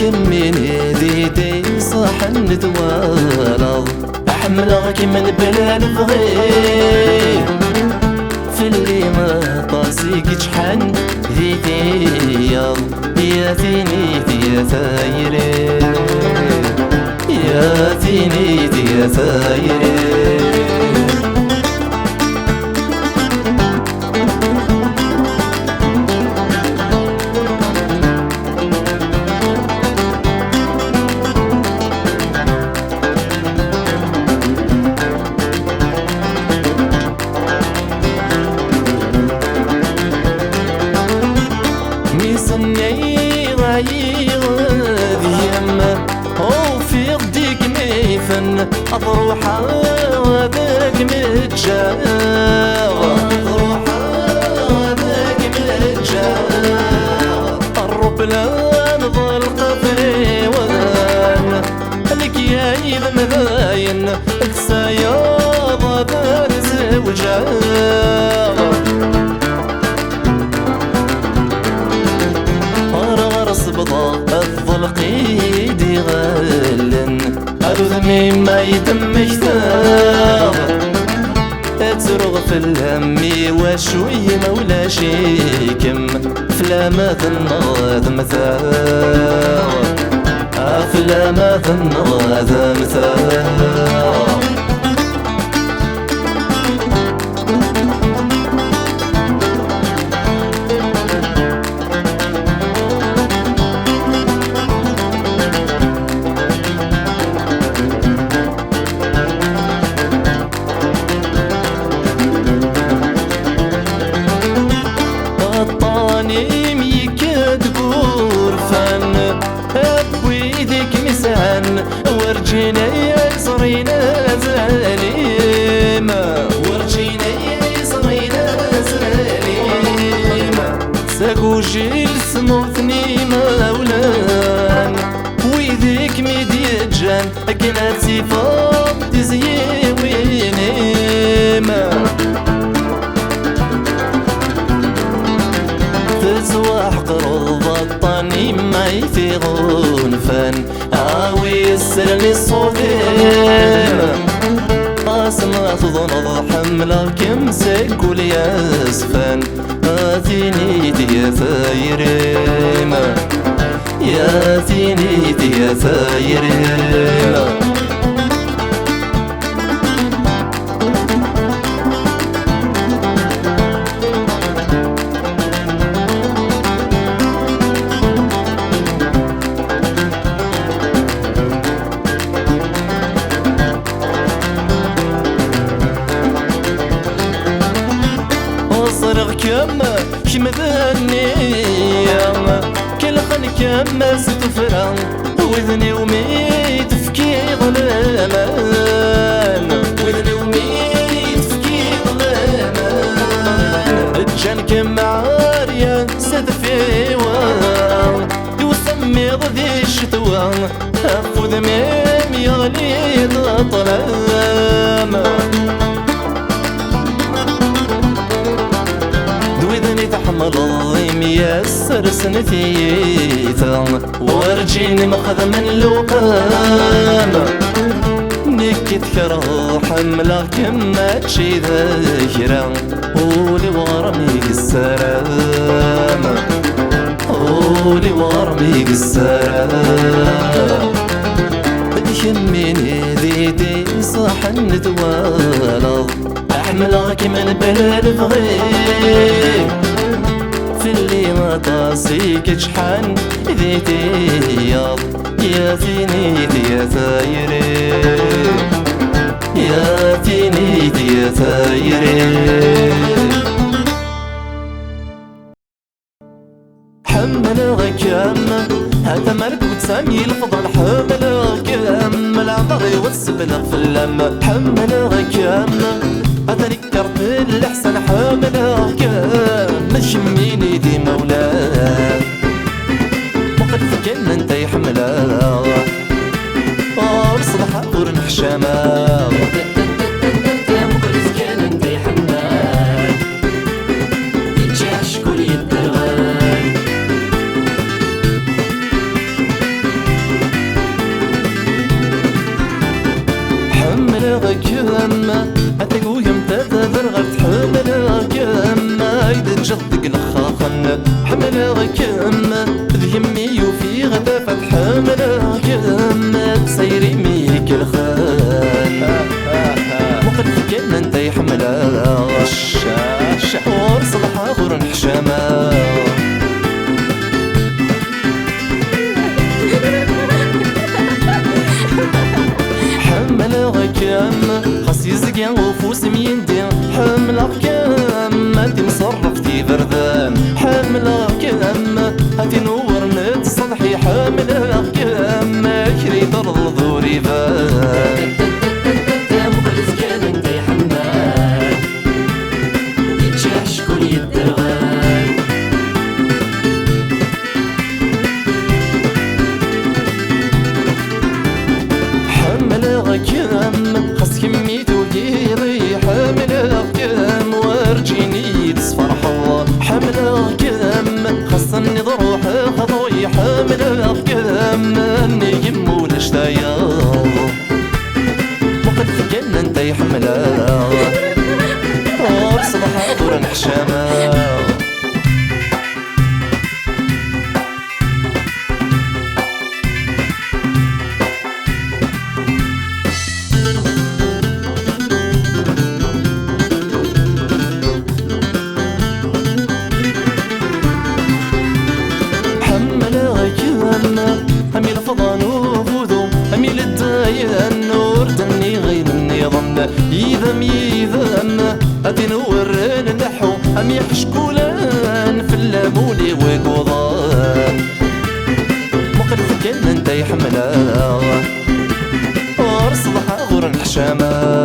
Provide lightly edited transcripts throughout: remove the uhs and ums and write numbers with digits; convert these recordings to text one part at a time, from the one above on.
يميني ديدي صح نتوالض أحملك من بلا نبغي في اللي ما طاسيك جحن ديدي يا ثينيتي يا ثايري يا ثينيتي يا ثايري ميصني غايغ ديما وفي غديك ميفن أضروحا وذاك متجاغ أضروحا وذاك متجاغ قرب لا نظل قفري وذان لك يا إذا مذاين السياض ذات زوجاغ صبطا أفضل قيدي غلن أرذمي ما يتم اشتاق أترغ في الهمي وشوي مولا شيكم فلامات النغاذ مثاق أفلامات النغاذ مثاق ورجينا يصرينا زليمة ورجينا يصرينا زليمة ساقو جيل سموثني مولان ويديك ميديجان أكنا تسيفام تزيي وينيمة تزواح قرض الطاني ما يفيغون فان آوي السلم الصوتين قاسم تظن حملة كم سيقول يا سفان ثينيتي يا ثايريما يا ثينيتي يا ثايريما كم ذني كل خن كم ستفرن وذني ومي تفكي ظلامان وذني ومي تفكي ظلامان الجن كم عارية ستفي وان يوسمي ضذي الشتوان أفوذ ميم يغلي الظلام تحمل الظيم يسر سنتيتا ورجيني مخذ من لوقام نكت كره حملة كما تشي ذاكرة قولي ورميك السلام قولي ورميك السلام يميني ذيدي صح نتوالض أحملك من بلد فغيب في اللي ما طاسيك جحن ذيتي يا ثينيتي يا ثايري يا ثينيتي يا ثايري حملك ياما هذا مرك وتسامي الفضل حملك ياما العمر والسبلغ في اللمة حملك ياما هذا نكرت الأحسن حملك ياما شميني دي مولاي جدك الخاخن حمل كم ذي يمي وفي غدا فتح حمل كم سيري ميك الخان وقد كان انت يحمل الشاش ورصلح غور حشامه حمل كم خاص يزقى وفوس ميندي حمل كم انتي مصرفتي بردان حمل كم هاتي نور نت سطحي حمل كم كريت الظهور بان مخلص كان انت حمال يتشاح شكون يدرغان حمل كم خاص كميت وقيري حمل كم ورجيني تصفر حوا حمل كم خاصني ضروح خطوي حمل كم اني يمول اشتايا وقد كان انت يحمل وبصبح دور حشامه أمي الفضان وفودو أمي للداين نور دني غير النظام إذا ميذام أتي نورن النحو أمي حشكولان في اللامولي وقوضان مقلف كان انت يحملها ورصلح غور الحشامة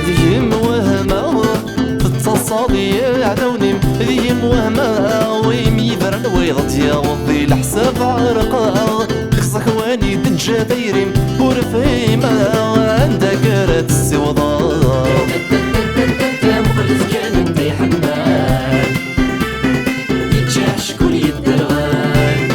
ذي موهمة تصادي عدوني ذي موهمة ويميذرن ويضت يا وضي الحساب عرقا خصك واني دنجا دايرين ورفيمة عندك رات السوضان مخلص كان انت حمال يتشاح شكون يدرغان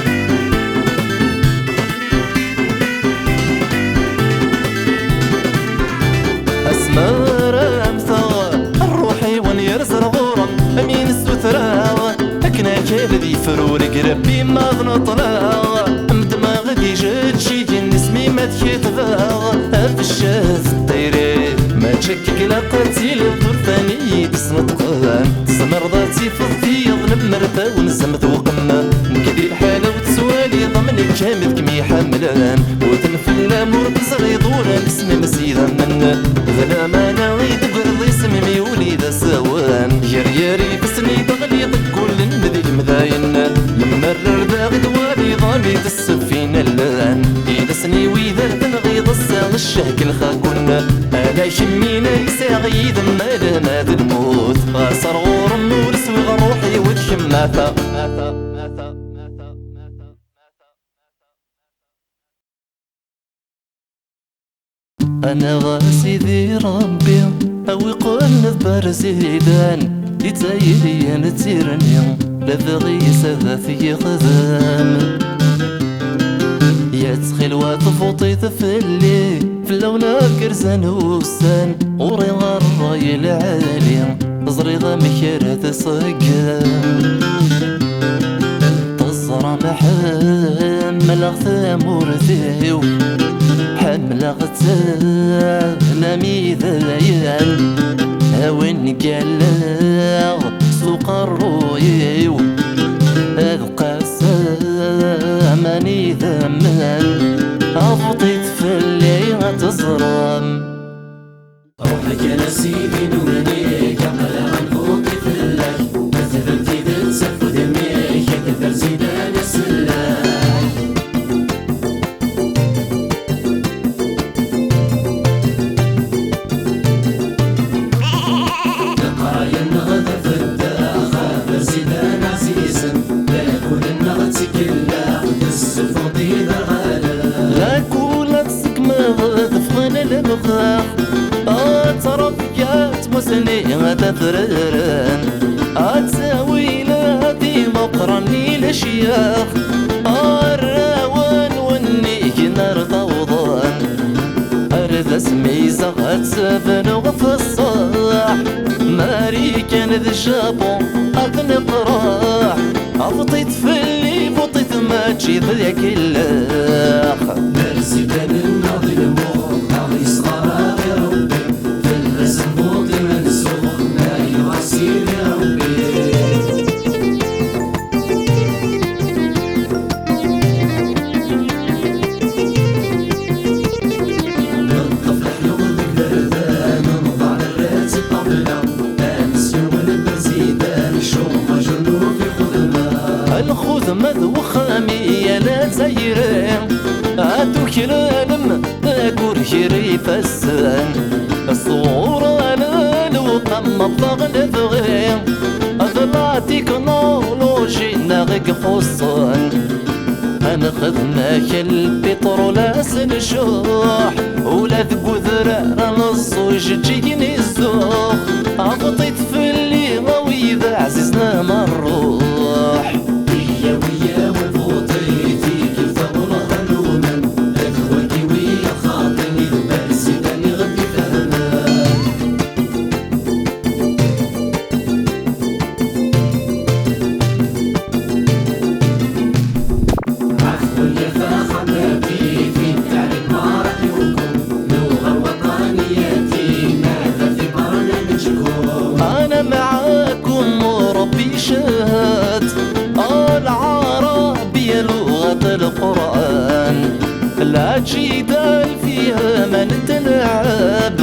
اسمر امثال الروحي ونيرزر غورم امين الستراوة اكنا كالذي فرورك ربي ما ظنطلاوة دماغ دي جد شي نسمي ما تكتباوة في الشاز الدايري ما تشكك لا قتيل الدور ثاني تسمت قام تسمر ضاتي فضي ظنب مرتا ونسمت وقمة مكدي الحالة وتسوالي ضمنك كامل كمي حملان وتنفل الامور بصغي دورا اسمي مسيدا من ذا ما نغيد برضي اسمي ميولي ذا سوان يرياري بسني تغليط كل المذيك مذاين لما الرد غدوالي ضامي تسفين اللان إذا سني وإذا تنغيض الساغ الشهك الخاكون ألا يشمينا يساغي ذا ما ذا الموت غاصر غور النور سوي روحي وتشم ماتا أنا غاسيدي ربي أو يقول نذبر زيدان يتايلي نتيرني لذغي سذاثي خذام يا تخيل وتفوطي تفلي في اللون كرزان وسان وري غراي العالي زريضة مكيرة صقام تزرع محمل أغثام ورثيو حمل أغثام ميذايان هاوين قال سوق الرويو أذقى سامني ذمان أفضيت في اللي تزرم روحك يا سيدي نورنيك عمال عن فوقي في اللك مثلتي تنسف ودميك كثر زيدان السلاح لقايا النغذ في الداخل برزيدان عزيزا لا يكون النغذ كلا ودس الفوضي ذا غالا لا كولك سكمة فغن المخاخ تربيات مسني تثررن أتساوي لهدي مقرني لشياخ الراون وني نار طوضان ذا سميزة غتسافن وفي الصاح ماري كان ذا الجابون غاد نقراح أفطيت في اللي فطيت ماشي ذاك اللاخ مرسي كان الناضي الموت ناضي صغار غير ربي في الرسم موطي منسوخ أيها سيدي ربي الخذ وخامي لا زيرين عدو كلالم اكور شري فسان الصورة انا لو قم بغل بغين اضلا تكنولوجي ناغق خصان انا خدمك البترول سنشوح ولا ذقو ذرار نصوج تجيني الزوخ عفطيت في اللي غوي ذا عزيزنا مروح القرآن لا جدال فيها ما نتلعب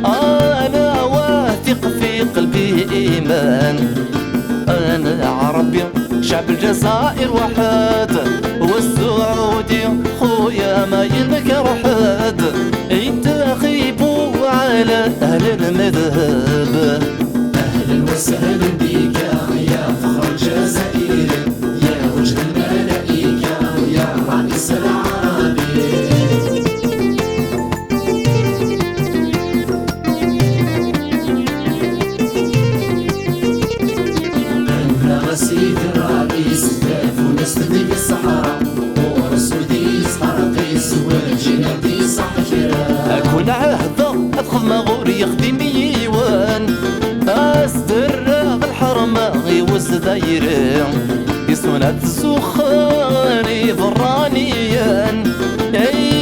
أنا واثق في قلبي إيمان أنا عربي شعب الجزائر وحد والسعودي خويا ما ينكر حد ينتخبوا على أهل المذهب أهلا وسهلا بك يا فخر الجزائر يا وجه الملائكة يا رئيس العربي أنا سيد الرئيس دافو نستدق الصحراء ورسولي صحراء قيس والجنادي صح كرا أكون عهدة أدخل مغوري يخدم يوان أستر الحرم غيوز دايرين يسونا تسوخاني فرانيا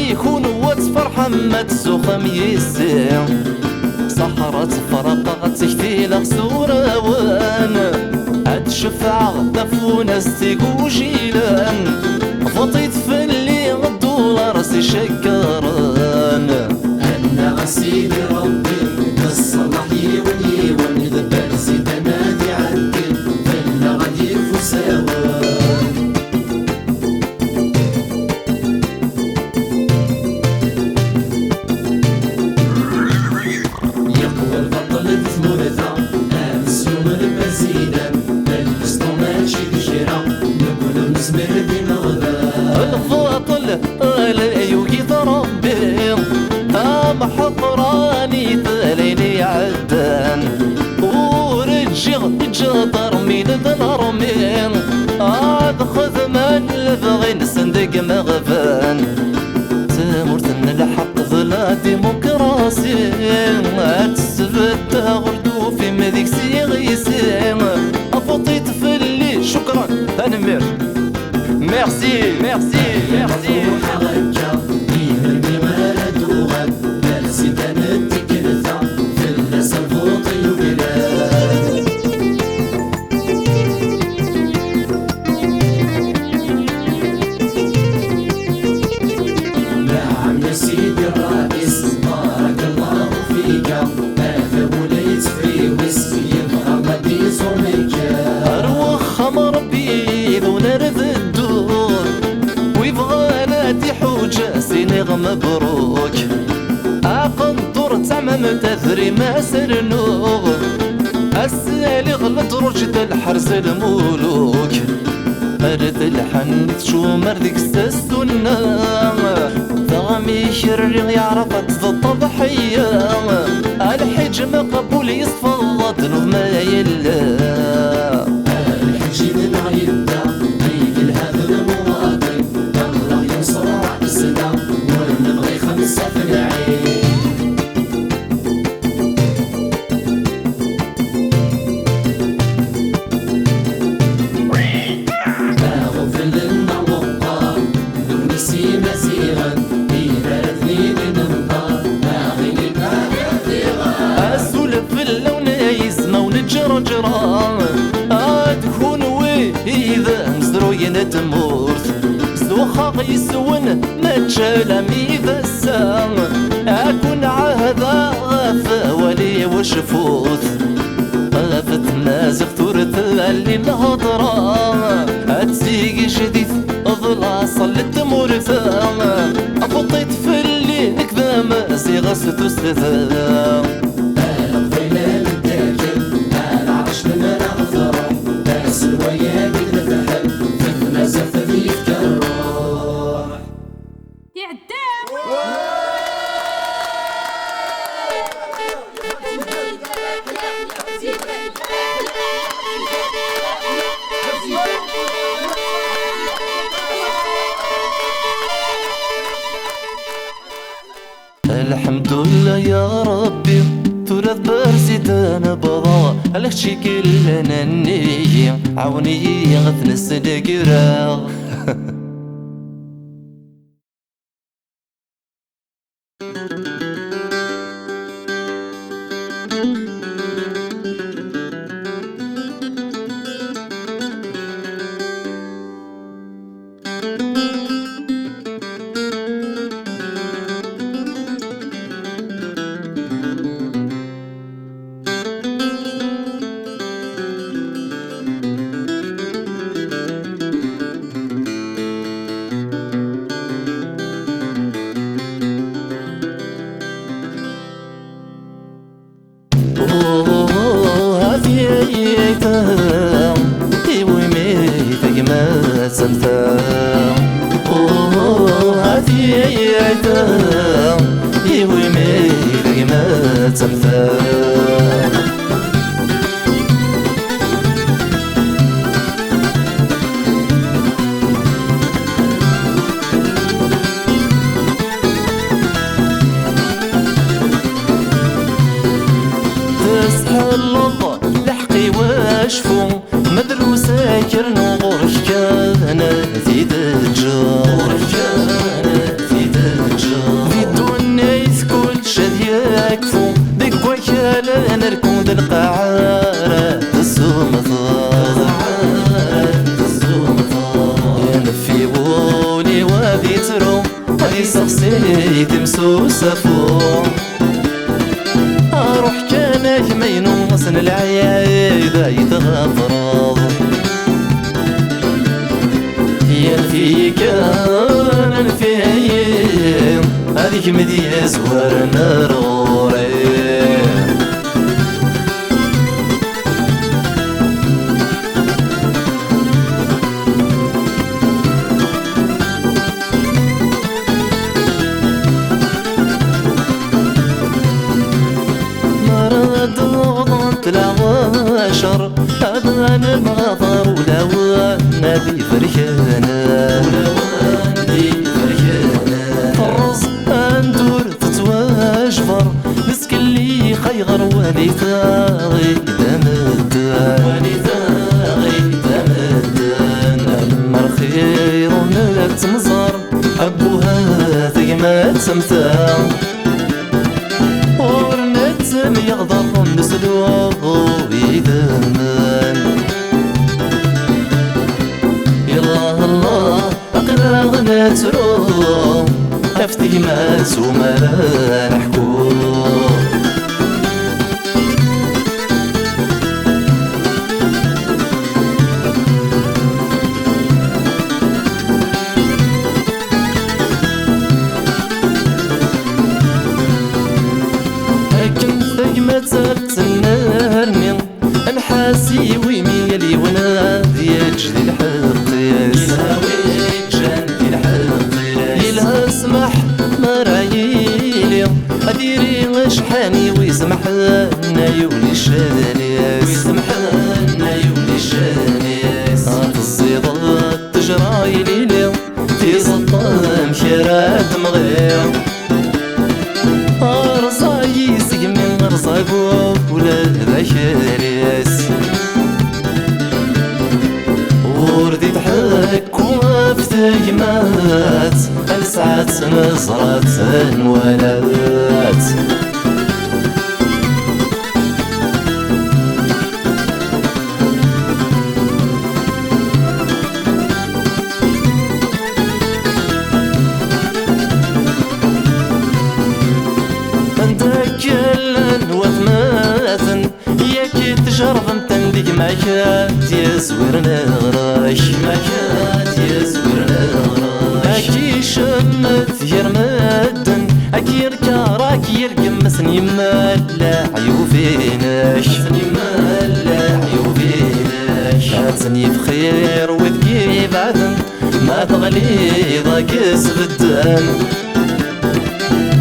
يكون واتفرح ما تسوخم يسين صحرة فرقة تكتيل خسورة وان أتشفع دفون استيقو جيلان فطيت في اللي الدولار سي شكران أنا غسيل ربي بالصلاح يوني ونذبر زيد نادي عدل فلا غادي فساوان يقوى البطل ثمورثا أمس يوم البزيدة نلبس طوماشي بشيرة نقول نسمر بين غدا البطل لا يوقيت ربي محضراني ثليلي عدان ورجي جدر من الرمين عاد خذ من البغي صندق مغفان تمرت الحق ظلا ديمقراسي تسبت غردو في مذيك سيغيسي أفطيت في اللي شكرا تنمر ميرسي ميرسي ميرسي سيدي الرئيس بارك الله فيك هذا وليت في وسط يبغى غادي يصومك أروح خمر بيض ونرد الدور ويبغى نادي حوجة سينغ مبروك أقدر تعمم تثري ما سرنوغ السالي غلط رشد الحرس المولوك أرد الحن تشومر ديك السنة ثغمي شري يعرف التضحية الحجم قبول يصفى ذنوب ما يلا الحجم ما يبدا يقل هذا المواطن الله ينصر عزنا ونبغي خمسة في العين يسون ما تجال ميذا السام أكون عهدا فولي وشفوت غافت نازغ ثورت اللي الهضرة أتسيقي جديد ظلا صلت مورثا أفطيت في اللي نكذا مازيغ ستستثام قبيلة للداكن أنا عرش من الأغفر ناس الويا قد نفحل فتنا زفت ذيك الروح يا عدام الحمد لله يا ربي تراث برزيد انا بضا على شكل لنا النية عوني غثن السدقرا لحقي واشفو مدروسة كرنو غورك كان في دجار في الدنيا كل شد يكفو ديك وكالة نركض القعارة ينفي بولي وادي ترو وادي سقسي تمسو سفو اروح كان يمينو مصن العيايدة يتغفرض ينفي كان الفيم هذيك مدي زوار نروري العواشر أبان المغفر ولوان ذي فرحانا فرز أندور تتواجفر مسك اللي خيغر ولي ثاغي دمدان أمر خير لا تمزر أبوها ثقمات سمثان ورنت يغضر نسلو يدمان يلا الله أقرغنا ترو أفتي ما سوما نحكو تنرني انحاسي ويميلي ونادي يجدي الحق يلها اسمح مرايلي اديري وشحاني ويسمح لنا يولي الشاليس الزيضات تجرايلي لي في سلطان خيرات مغير أرزاي سقمي أرزاقو ولا ذاكريس وردي ضحك وفتي مات ألسعت نزرة ولات كلن وثماثن ياك تجرب متندق معكات يا زويرنا غراش معكات يا زويرنا غراش اكي شمت يرمدن اكي ركاراك يرقم سني مالا عيوفيناش سني مالا عيوفيناش هاتني بخير وذكي بعدن ما تغلي ضاك سبدان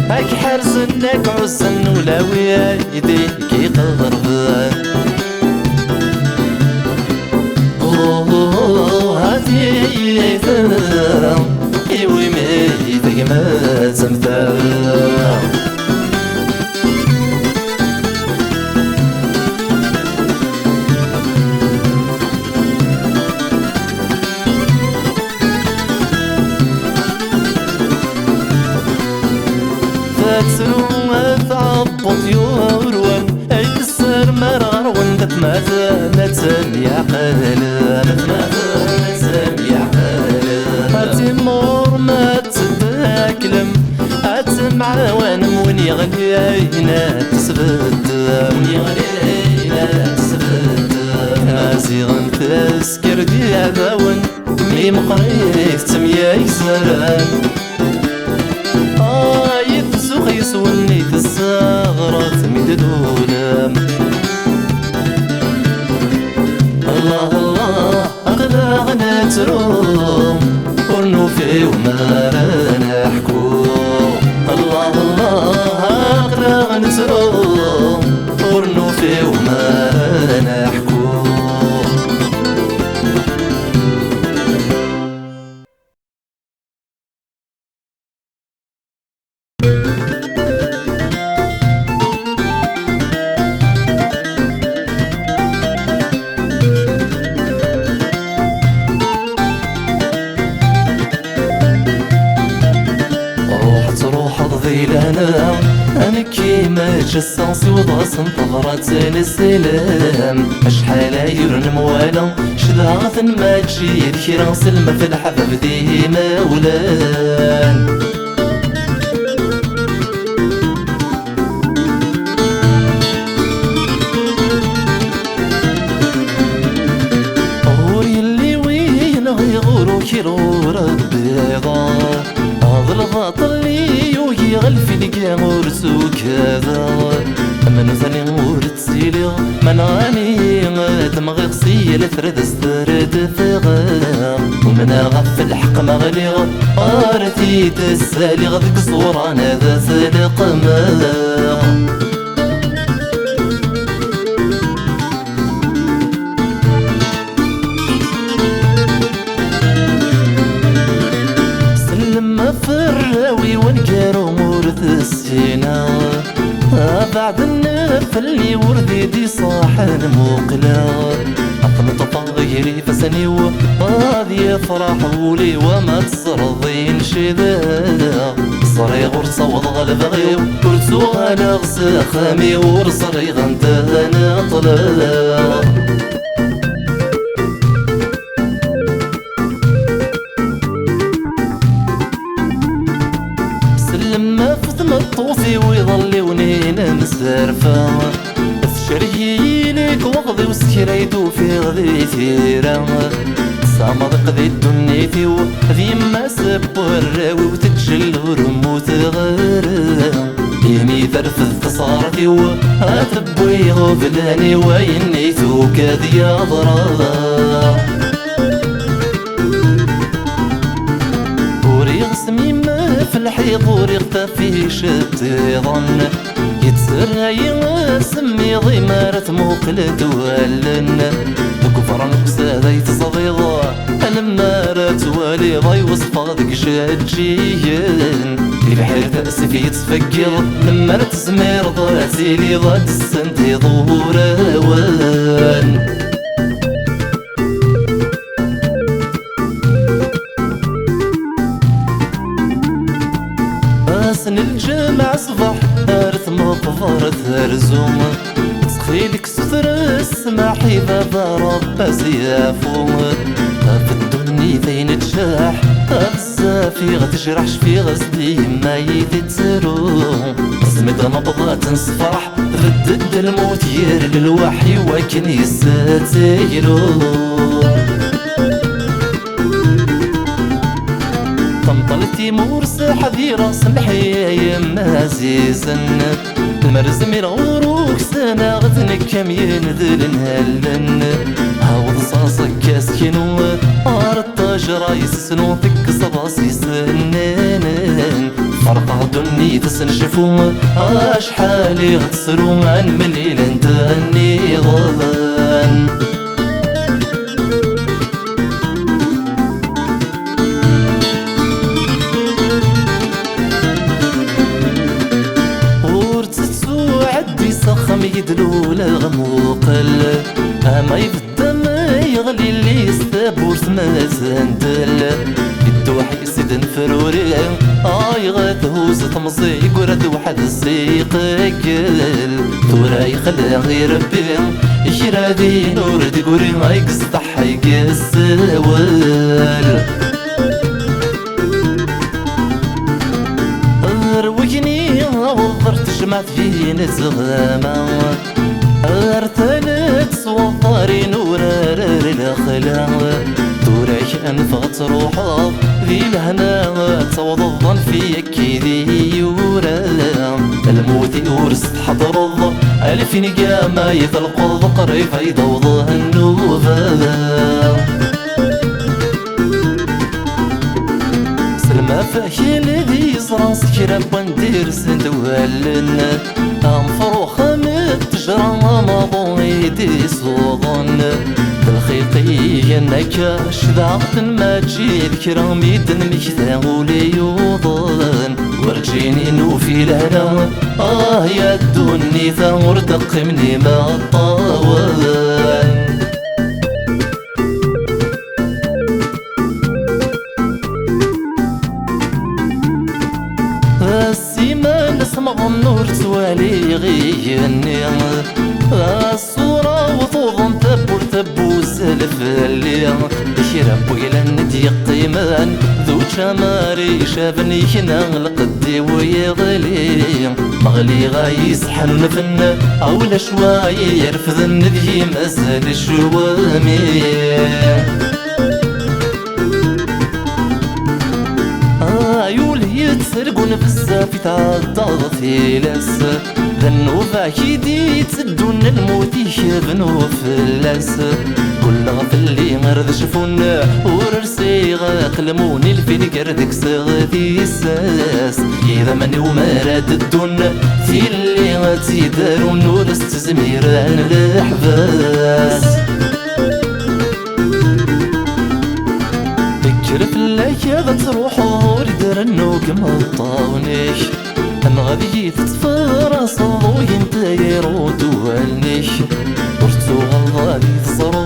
هاك حرزنك عزن ولا ويايدي كي قربان هاتي ثنا ايوي ميتك ما تمثال تسرو تعبط يوروان اي تسر مرار وندت مازال يعقلان مازال يعقلان هاتمور ما تتاكلم هاتمع وانم وين يغلينا تسبت وين يغلينا تسبت هازيغن تسكر دياباون مي مقريت تميا يسران يسوني في الصغرة تمد دولام الله الله أقلعنا تروم ورنوفي وما رانا نحكو الله الله أقلعنا تروم ورنوفي وما رانا نحكو أنا كيما جساسي وضاسن طغرات السلام أشحال يرنم والا شذاثن ما تجي ذكرى سلمة في الحباب ديما ولان غوري اللي وين غيغورو كيرو ربيضا الباطل لي يغلفي لقيا ورسوك هذا من ثاني ورتسيلي من غاني دمغي غسيل ثرد استرد ثغا ومن غف الحق مغلي غارتي تسالي غذك صوران هذا سلق ماغ فراوي ونقارو مورث السينا بعد النفل اللي وردي دي صاحن مقلا أطلط غيري فسني وغادي يفرح ولي وما تصرضين شذا صري غرصة وضغل بغي ورسو غالا غسا خامي ورصري غنتانا طلا لما فتم الطوفي ويظل ونين مسرفة تشري لك وغضي وسكريتو في غذي ثيرا صامد قذي الدنيتي وذي ما سب والراوي وتتجل ورموت غيرا يمي ثرفذ تصارتي وهاتبوي غفلاني وينيتو كاذي أضرا وريغسمي في الحيض يختفي شتي ظن يتسرعي سمي ضمارة موقلة ولن كفران كسادة يتصديضا المارة توالي ضي وصفادك شاجيين في بحر تأسف يتفكر لما تزمير ضاتي لي ضاد السنتي ظهور وان الجمع صبح ارث مقفر ثرزوم تخيلك ستر السماحي بابا رب زيافو في الدنيا ثين تشاح بزافي غتجرح شفي غزدي ما يتتسرو زمد نبضات نصفرح ردد الموت ير للوحي وكن يستايلو طمطلتي مرسى حذيرة سمحي يما عزيزن المرز من غروك سنة غتنك كم ينذل نهلن هاوض صاصك كاسكينو عرض رايس سنو ثك صباصي سنين فرقع دني تسنشفو اش حالي غتسرو عن مليل انت النظام صخم يدلو لغموقل ما يبدا ما يغلي اللي يستابور ما زندل يدو حيسد نفروري يغاثوز تمزي يقرد واحد السيق يقل تورا يخلى غير ربي يشرادي نور تقوري ما يقصدح يقص وال روجني وضرت جمعت فيه نزغامة ارتلت صوفاري نور الاخلاق دورك انفغت روحه ذي الهنا تصوض الظن فيك كذي يورا الموت يورست حضر الله الفين قامة يطلق الذقر يفيضوضه النوفا ما فاكي الذي يصران سكرا وندير سندوالن مفروخة متجرى ماضو يدي صوضن بالخيقي انك شذاقت ما تجي ذكرى ميدن مكتا ولي يوضن ورجيني نوفي لهنا يا الدني ثور تقمني ما الطاوان السيمان اسمع النور توالي غيني الصورة وطوضن تبور تبو سلف اللي شرب ويلن قيمان ذو شماري شافني هنا القدي ويغلي مغلي غايس حنفن أولا شوي يرفضن ذي مزل الشوامي يتسرقون بزاف يتعضض في لاس ذنو فاكيدي تسدون الموت يخبنو فلاس كل غفلي مرض شفونا ورسي غاقلموني الفين كردك صغدي ساس إذا من ومراد الدون في اللي غتيدارون ورست زميران الأحباس كرف لك هذا تروحو ردرنو كما الطاونيش انا غادي تتفرى صلو ينتايرو دوالنيش ورتو غلظاني تصرو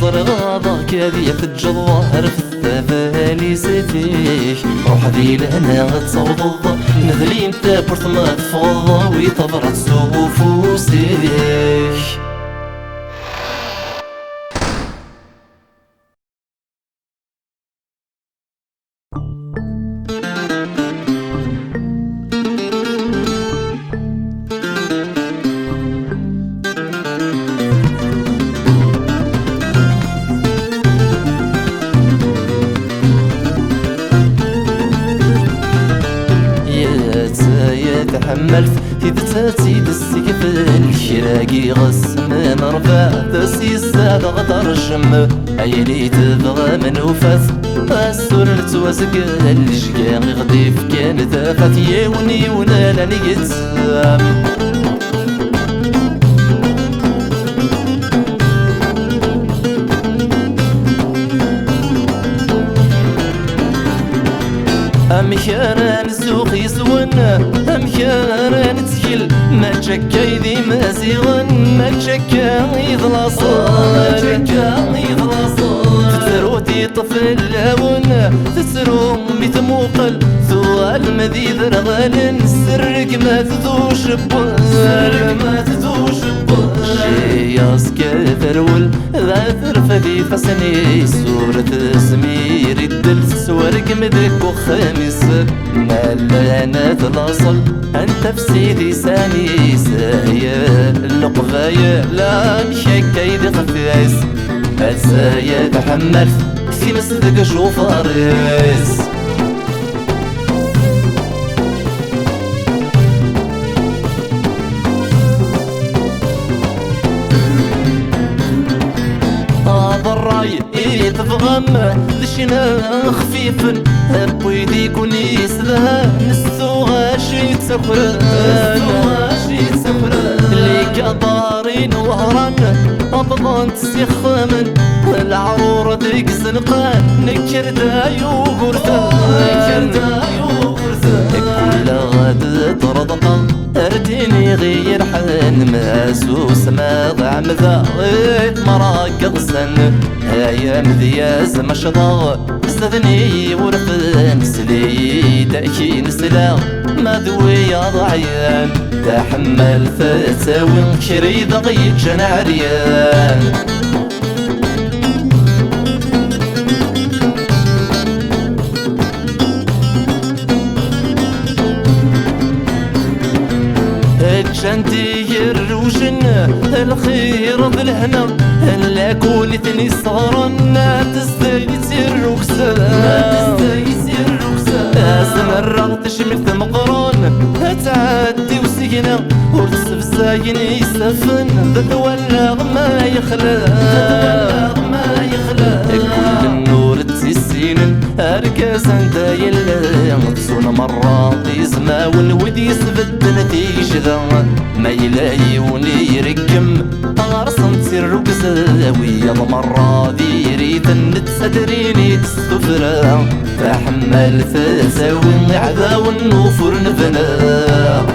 صرغاضا كاذية تتجظهر في الثفالي سفيش روح ذي لهنا غتصوض نذلي انت برت ما تفضى ويطبرت سوفوسيش تحملت تبتاتي دسك في الشراقي غسمان رفع دسي الساد غدر الشم عيني تبغى من وفاث السر توازق الشقاغي غديف كان تافت يوني ونالاني يتسام أمكان السوق يسونا أمكان تسيل ما تشكا يدي مازيغن ما تشكا يضلاصن تسرو دي طفل لون تسرو بتموقل ثوال مذيذ رغال سرق ما تذوش بوال شياس كثرول ترفدي فسني صورة سمير الدل سوارك مدك وخميس مالانات الأصل أنت في سيدي ساني سايا اللقفايا لا مشاك يدي خفايس أتسايا تحمل في مسدك شوفاريس الراي يتفغم دشنا خفيف بويدي كوني سذا نسو غاشي تسفران اللي كدارين وهران أبضان تسيخمن العرورة ديك سنقان نكر دايو قرثان كل غد ترضقا ارديني غير حن ماسوس ما ضع مذاغيت مراكض سن ايام ذياز مشضاغ استذني ورفن سلي داكي نسلا ما ذوي ضعيان تحمل فتاوي شريد غير جنعريان جنتي الروجن الخير بالهنا لا كولتني صغرنا تستيسي الركسان اسمرغت شملت مقرون تعدي وسينا ورتسف زاين يسفن تتولغ ما يخلق كل النور تسيسين اركاسا دايلا مقصون مرات يسمع والودي يسبد نتيجة ما يلاقي ولي يركم غرصن تسير وكساوية مرة ذيريت نتسدريني تستفرا فحمل تساوي عذا والنوفر نفنا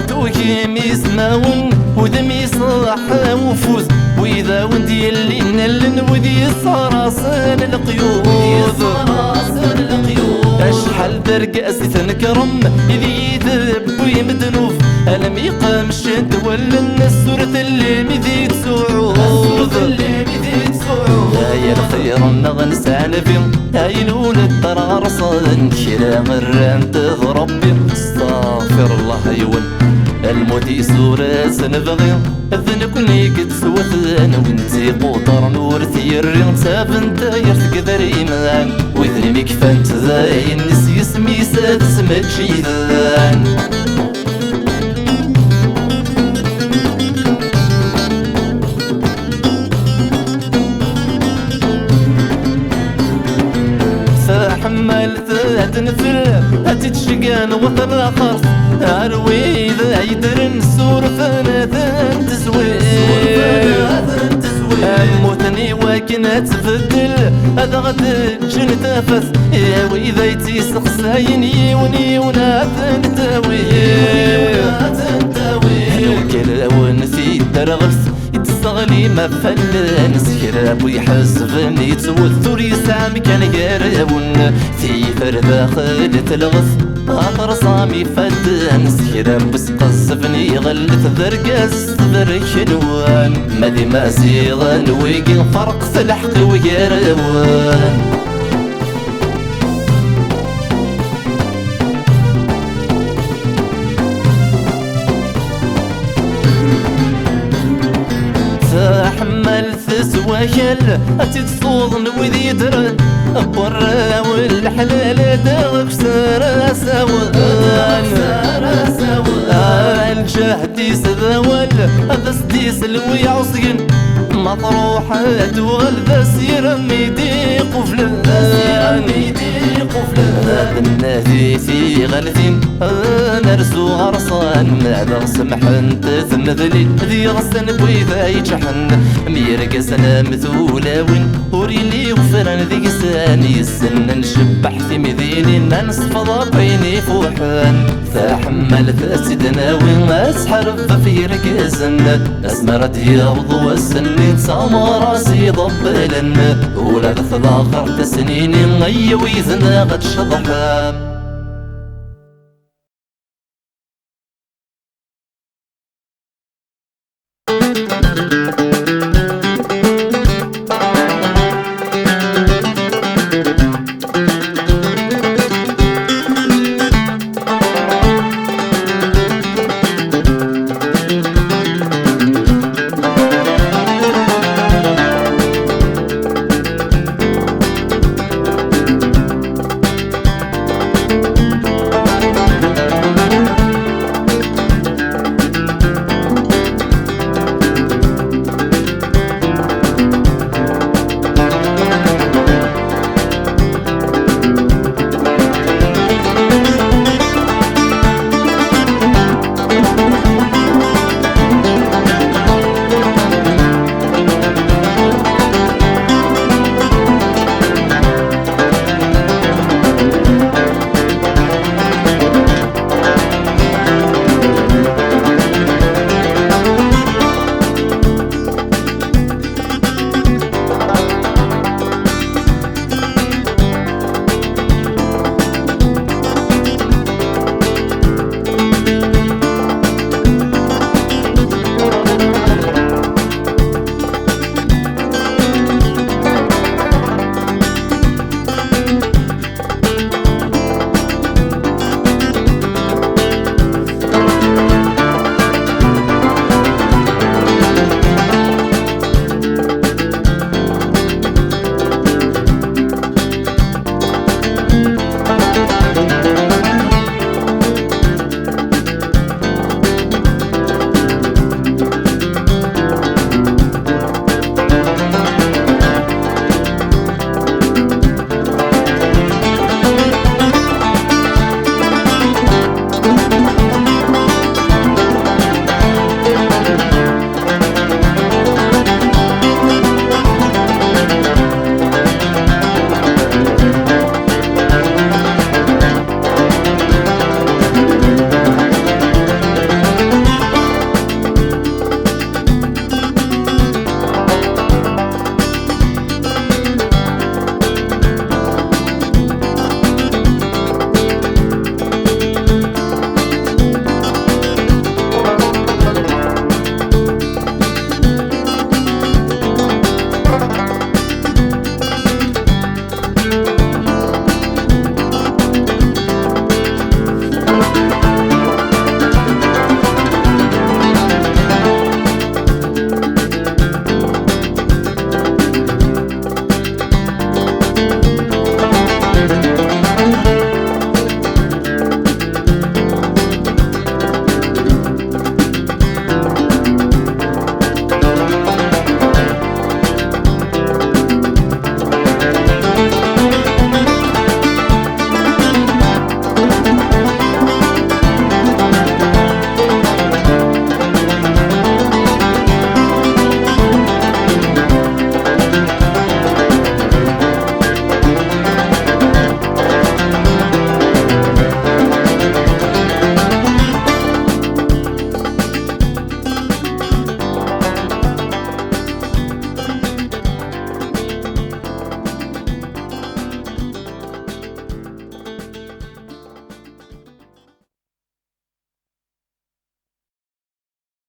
توكي ميسماون ودمي صلاح وفوز وإذا وندي اللي نلن ودي صراصن القيود أشحال برقاس تنكرم إذي يذب ويمدنوف ألم يقام شد ولن السورة اللي مذيت سعود هاي الخير نغنسان فيهم هاي الولد ترى رصان شلا مران تضرب استغفر الله يول الموت يسورة سنبغي ذنكني قد سوثان وانتي قطر نور ثيرين سافن تاير تقدر إيمان وذنبك فانت ذاين نسي اسمي ساد سمت شيدان حملت تنفل تتشقان وطن خرص اروي ذا يدرن سور ثلاثة تسوير موتني وكنا تفدل هذا غد جن تافث يا وإذا يتيسق سايني وني وناثن تاوير وكلا ونسي ترغلس يتستغلي ما فلن سكراب ويحسبني يتوثر يسعى مكان قربون ثيفر داخل تلغث اخر صامي فدان سكراب بس قصفني غلت ذرقاس ذركنوان مدي ما سيغان ويقين فرق في الحق ويقربون حملت سوايل تتصوضن وذي يدرن برا والحلال داغك سارة سوان الجهد يسذاول هذا سديس الويع وصقن مطروحات وغلذا سير ميدي قفلان هذا النادي في غلثين نرسو غرصان هذا سمح انت ثمذلي ذي غصن بويذا يجحن ميرقسنا مثولاوين وريلي وفرن ذي قساني السن نشبح في مذيني ننصفض بيني فوحان فحمل فاسدنا وين اسحر في رقسنا اسمرت يغضو السنين صام راسي ضبلن ولا ثلاث سنين غي ويذا زناغ تشضم